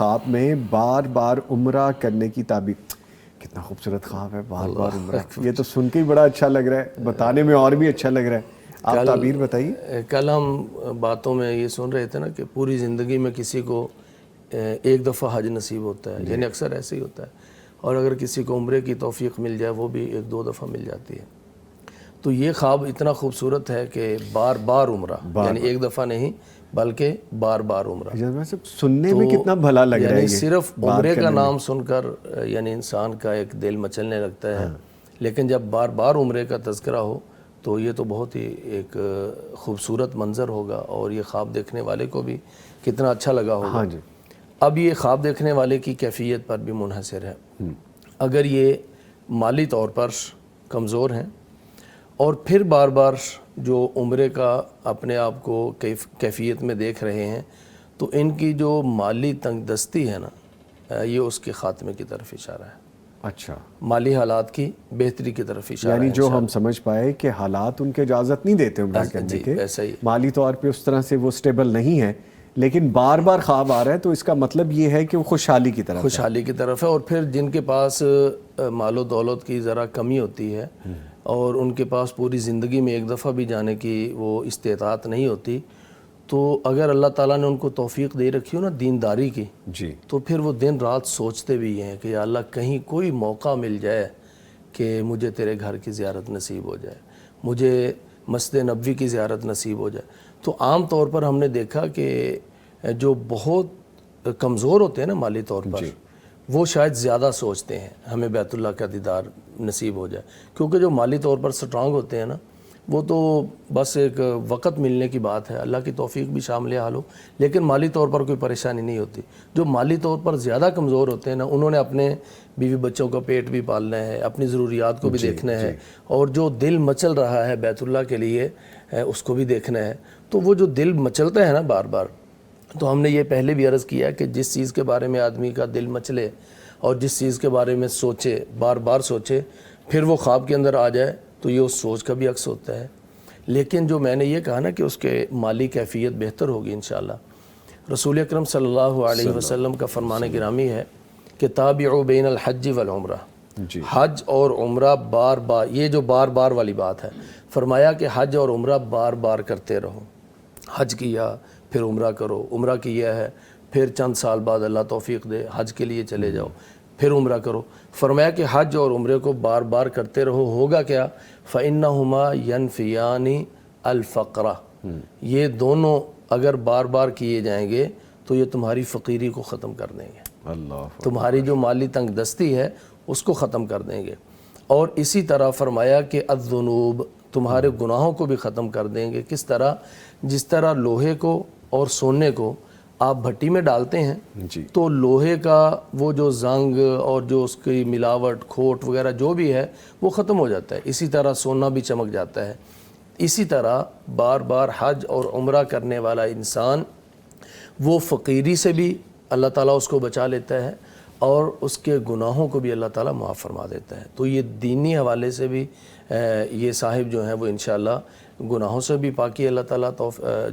خواب میں بار بار عمرہ کرنے کی تعبیر، کتنا خوبصورت خواب ہے، بار بار عمرہ. یہ تو سن کے ہی بڑا اچھا لگ رہا ہے، بتانے میں اور بھی اچھا لگ رہا ہے. آپ تعبیر بتائیے. کل ہم باتوں میں یہ سن رہے تھے نا کہ پوری زندگی میں کسی کو ایک دفعہ حج نصیب ہوتا ہے، یعنی اکثر ایسے ہی ہوتا ہے، اور اگر کسی کو عمرے کی توفیق مل جائے وہ بھی ایک دو دفعہ مل جاتی ہے. تو یہ خواب اتنا خوبصورت ہے کہ بار بار عمرہ، یعنی ایک دفعہ نہیں بلکہ بار بار عمرہ. سننے میں کتنا بھلا لگ رہا ہے. یعنی صرف عمرے کا نام سن کر یعنی انسان کا ایک دل مچلنے لگتا ہے، لیکن جب بار بار عمرے کا تذکرہ ہو تو یہ تو بہت ہی ایک خوبصورت منظر ہوگا، اور یہ خواب دیکھنے والے کو بھی کتنا اچھا لگا ہوگا. اب یہ خواب دیکھنے والے کی کیفیت پر بھی منحصر ہے. اگر یہ مالی طور پر کمزور ہیں اور پھر بار بار جو عمرے کا اپنے آپ کو کیفیت میں دیکھ رہے ہیں، تو ان کی جو مالی تنگ دستی ہے نا، یہ اس کے خاتمے کی طرف اشارہ ہے. اچھا، مالی حالات کی بہتری کی طرف اشارہ ہے. یعنی جو ہم سمجھ پائے کہ حالات ان کے اجازت نہیں دیتے عمرہ کرنے کے، مالی طور پہ اس طرح سے وہ سٹیبل نہیں ہے، لیکن بار بار خواب آ رہا ہے، تو اس کا مطلب یہ ہے کہ وہ خوشحالی کی طرف ہے. اور پھر جن کے پاس مال و دولت کی ذرا کمی ہوتی ہے اور ان کے پاس پوری زندگی میں ایک دفعہ بھی جانے کی وہ استطاعت نہیں ہوتی، تو اگر اللہ تعالیٰ نے ان کو توفیق دے رکھی ہو نا دینداری کی، تو پھر وہ دن رات سوچتے بھی ہیں کہ یا اللہ کہیں کوئی موقع مل جائے کہ مجھے تیرے گھر کی زیارت نصیب ہو جائے، مجھے مسجد نبوی کی زیارت نصیب ہو جائے. تو عام طور پر ہم نے دیکھا کہ جو بہت کمزور ہوتے ہیں نا مالی طور پر، وہ شاید زیادہ سوچتے ہیں ہمیں بیت اللہ کا دیدار نصیب ہو جائے، کیونکہ جو مالی طور پر سٹرانگ ہوتے ہیں نا، وہ تو بس ایک وقت ملنے کی بات ہے، اللہ کی توفیق بھی شامل حال ہو، لیکن مالی طور پر کوئی پریشانی نہیں ہوتی. جو مالی طور پر زیادہ کمزور ہوتے ہیں نا، انہوں نے اپنے بیوی بچوں کا پیٹ بھی پالنا ہے، اپنی ضروریات کو بھی دیکھنا ہے، اور جو دل مچل رہا ہے بیت اللہ کے لیے اس کو بھی دیکھنا ہے. تو وہ جو دل مچلتا ہے نا بار بار، تو ہم نے یہ پہلے بھی عرض کیا کہ جس چیز کے بارے میں آدمی کا دل مچلے اور جس چیز کے بارے میں سوچے، بار بار سوچے، پھر وہ خواب کے اندر آ جائے تو یہ اس سوچ کا بھی عکس ہوتا ہے. لیکن جو میں نے یہ کہا نا کہ اس کے مالی کیفیت بہتر ہوگی انشاءاللہ. رسول اکرم صلی اللہ علیہ وسلم کا فرمان گرامی ہے کہ تابعوا بین الحج والعمرہ، حج اور عمرہ بار بار، یہ جو بار بار والی بات ہے، فرمایا کہ حج اور عمرہ بار بار کرتے رہو. حج کیا پھر عمرہ کرو، عمرہ کیا ہے پھر چند سال بعد اللہ توفیق دے حج کے لیے چلے جاؤ، پھر عمرہ کرو. فرمایا کہ حج اور عمرے کو بار بار کرتے رہو، ہوگا کیا؟ فَإِنَّهُمَا يَنْفِيَانِ الْفَقْرَ، یہ دونوں اگر بار بار کیے جائیں گے تو یہ تمہاری فقیری کو ختم کر دیں گے، تمہاری جو مالی تنگ دستی ہے اس کو ختم کر دیں گے. اور اسی طرح فرمایا کہ الذنوب، تمہارے گناہوں کو بھی ختم کر دیں گے. کس طرح؟ جس طرح لوہے کو اور سونے کو آپ بھٹی میں ڈالتے ہیں تو لوہے کا وہ جو زنگ اور جو اس کی ملاوٹ کھوٹ وغیرہ جو بھی ہے وہ ختم ہو جاتا ہے، اسی طرح سونا بھی چمک جاتا ہے. اسی طرح بار بار حج اور عمرہ کرنے والا انسان وہ فقیری سے بھی اللہ تعالیٰ اس کو بچا لیتا ہے اور اس کے گناہوں کو بھی اللہ تعالیٰ معاف فرما دیتا ہے. تو یہ دینی حوالے سے بھی یہ صاحب جو ہیں وہ انشاءاللہ گناہوں سے بھی پاکی اللہ تعالیٰ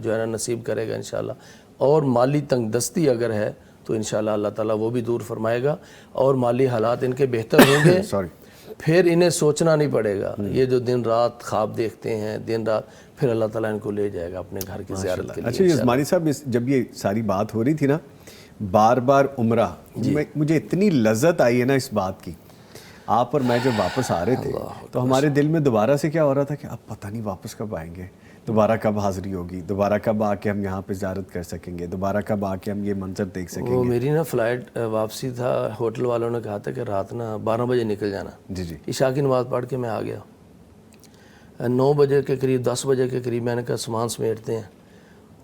جو ہے نا نصیب کرے گا انشاءاللہ. اور مالی تنگ دستی اگر ہے تو انشاءاللہ اللہ تعالیٰ وہ بھی دور فرمائے گا، اور مالی حالات ان کے بہتر ہوں گے. پھر انہیں سوچنا نہیں پڑے گا، یہ جو دن رات خواب دیکھتے ہیں دن رات، پھر اللہ تعالیٰ ان کو لے جائے گا اپنے گھر کی زیارت کے لیے. اچھا عثمانی صاحب، جب یہ ساری بات ہو رہی تھی نا بار بار عمرہ، مجھے اتنی لذت آئی ہے نا اس بات کی. آپ اور میں جب واپس آ رہے تھے تو ہمارے دل میں دوبارہ سے کیا ہو رہا تھا کہ اب پتہ نہیں واپس کب آئیں گے، دوبارہ کب حاضری ہوگی، دوبارہ کب آ کے ہم یہاں پہ زیارت کر سکیں گے، دوبارہ کب آ کے ہم یہ منظر دیکھ سکیں گے. وہ میری نا فلائٹ واپسی تھا، ہوٹل والوں نے کہا تھا کہ رات نا 12 بجے نکل جانا. عشاء کی نماز پڑھ کے میں آ گیا. 9 بجے کے قریب 10 بجے کے قریب میں نے کہا سامان سمیٹتے ہیں،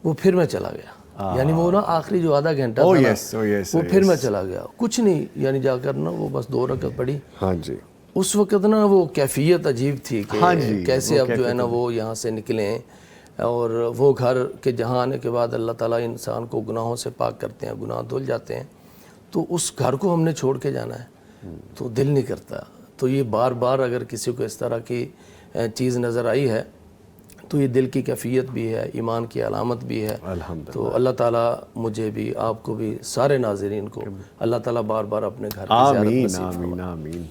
وہ پھر میں چلا گیا. یعنی وہ نا آخری جو آدھا گھنٹہ تھا نا وہ پھر میں چلا گیا، کچھ نہیں، یعنی جا کر نا وہ بس 2 رکعت پڑھی. اس وقت نا وہ کیفیت عجیب تھی کہ کیسے اب جو ہے نا وہ یہاں سے نکلیں، اور وہ گھر کے جہاں آنے کے بعد اللہ تعالیٰ انسان کو گناہوں سے پاک کرتے ہیں، گناہ دھل جاتے ہیں، تو اس گھر کو ہم نے چھوڑ کے جانا ہے تو دل نہیں کرتا. تو یہ بار بار اگر کسی کو اس طرح کی چیز نظر آئی ہے تو یہ دل کی کیفیت بھی ہے، ایمان کی علامت بھی ہے. تو اللہ تعالیٰ مجھے بھی، آپ کو بھی، سارے ناظرین کو اللہ تعالیٰ بار بار اپنے گھر کی زیارت نصیب فرمائے. آمین آمین آمین.